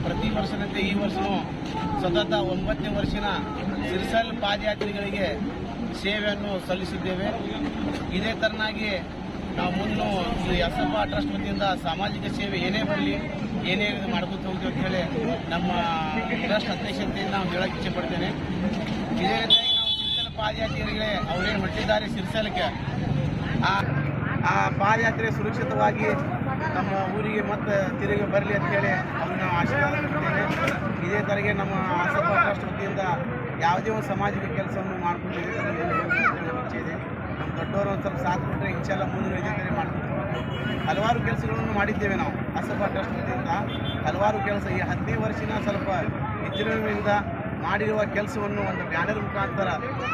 ಪ್ರತಿ ವರ್ಷದಂತೆ ಈ ವರ್ಷವೂ ಸತತ 9ನೇ ವರ್ಷದ ಸಿರ್ಸಲ್ ಪಾದಯಾತ್ರಿಗಳಿಗೆ ಸೇವೆಯನ್ನು ಸಲ್ಲಿಸಿದ್ದೇವೆ. ಇದೇ ತರನಾಗಿ ನಾವು ಮುನ್ನು ಯಸಪ್ಪ ಟ್ರಸ್ಟ್ ವತಿಯಿಂದ ಸಾಮಾಜಿಕ ಸೇವೆ ಏನೇ ಬರಲಿ ಏನೇ ಮಾಡ್ಕೊತ ಹೋಗ್ತೀವಿ ಅಂತ ಹೇಳಿ ನಮ್ಮ ಟ್ರಸ್ಟ್ ಅಧ್ಯಕ್ಷತೆಯನ್ನು ನಾವು ಹೇಳಕ್ಕೆ ಇಚ್ಛೆಪಡ್ತೇನೆ. ಇದೇ ರೀತಿಯಾಗಿ ನಾವು ಸಿರ್ಸಲ್ ಪಾದಯಾತ್ರಿಗಳಿಗೆ ಅವರೇನು ಹೊರಟಿದ್ದಾರೆ ಸಿರ್ಸಲ್ಗೆ ಆ ಪಾದಯಾತ್ರೆ ಸುರಕ್ಷಿತವಾಗಿ ನಮ್ಮ ಊರಿಗೆ ಮತ್ತೆ ತಿರುಗಿ ಬರಲಿ ಅಂತ ಹೇಳಿ ಅವ್ರನ್ನ ಆಶೀರ್ವಾದ ಮಾಡ್ತೇನೆ. ಇದೇ ಥರಗೆ ನಮ್ಮ ಯಸಪ್ಪ ಟ್ರಸ್ಟ್ ವತಿಯಿಂದ ಯಾವುದೇ ಒಂದು ಸಾಮಾಜಿಕ ಕೆಲಸವನ್ನು ಮಾಡ್ಕೊಂಡಿದ್ದೀವಿ ಇಚ್ಛೆ ಇದೆ. ನಮ್ಮ ದೊಡ್ಡವರು ಒಂದು ಸ್ವಲ್ಪ ಸಾಥ್ ಕೊಟ್ಟರೆ ಇನ್ಶಾಲ್ಲ ಮುಂದೆ ಇದೇ ಥರ ಮಾಡ್ಕೊತೀವಿ. ಹಲವಾರು ಕೆಲಸಗಳನ್ನು ಮಾಡಿದ್ದೇವೆ ನಾವು ಯಸಪ್ಪ ಟ್ರಸ್ಟ್ ವತಿಯಿಂದ ಹಲವಾರು ಕೆಲಸ ಈ 15 ವರ್ಷದ ಸ್ವಲ್ಪ ವಿಜೃಂಭಣೆಯಿಂದ ಮಾಡಿರುವ ಕೆಲಸವನ್ನು ಒಂದು ಬ್ಯಾನರ್ ಮುಖಾಂತರ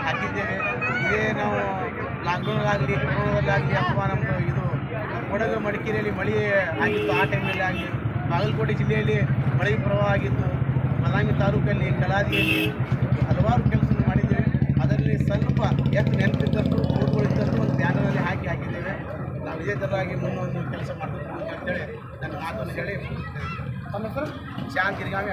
ಹಾಕಿದ್ದೇವೆ. ಇದೇ ನಾವು ಲಾಕ್ಡೌನಲ್ಲಾಗಲಿ ಕೊರೋನಾದಲ್ಲಾಗಲಿ ಅಥವಾ ನಮ್ಮದು ಇದು ಕೊಡಗು ಮಡಿಕೇರಿಯಲ್ಲಿ ಮಳೆ ಆಗಿತ್ತು, ಆ ಟೈಮಲ್ಲಿ ಆಗಲಿ ಬಾಗಲಕೋಟೆ ಜಿಲ್ಲೆಯಲ್ಲಿ ಮಳೆ ಪ್ರವಾಹ ಆಗಿತ್ತು, ಬದಾಮಿ ತಾಲೂಕಲ್ಲಿ ಕಲಾದಿಯಲ್ಲಿ ಹಲವಾರು ಕೆಲಸವನ್ನು ಮಾಡಿದ್ದೇವೆ. ಅದರಲ್ಲಿ ಸ್ವಲ್ಪ ಎಷ್ಟು ನೆನಪಿದ್ದಷ್ಟು ಕೂಡುಗಳಿದ್ದಷ್ಟು ಒಂದು ಬ್ಯಾನರಲ್ಲಿ ಹಾಕಿದ್ದೇವೆ. ನಾವು ಇದೇ ಥರವಾಗಿ ಮುಂದೊಂದು ಕೆಲಸ ಮಾಡ್ತೀವಿ ಅಂತೇಳಿ ನನ್ನ ಮಾತನ್ನು ಹೇಳಿ ಶಾಂತಿರಿಗಾಮಿ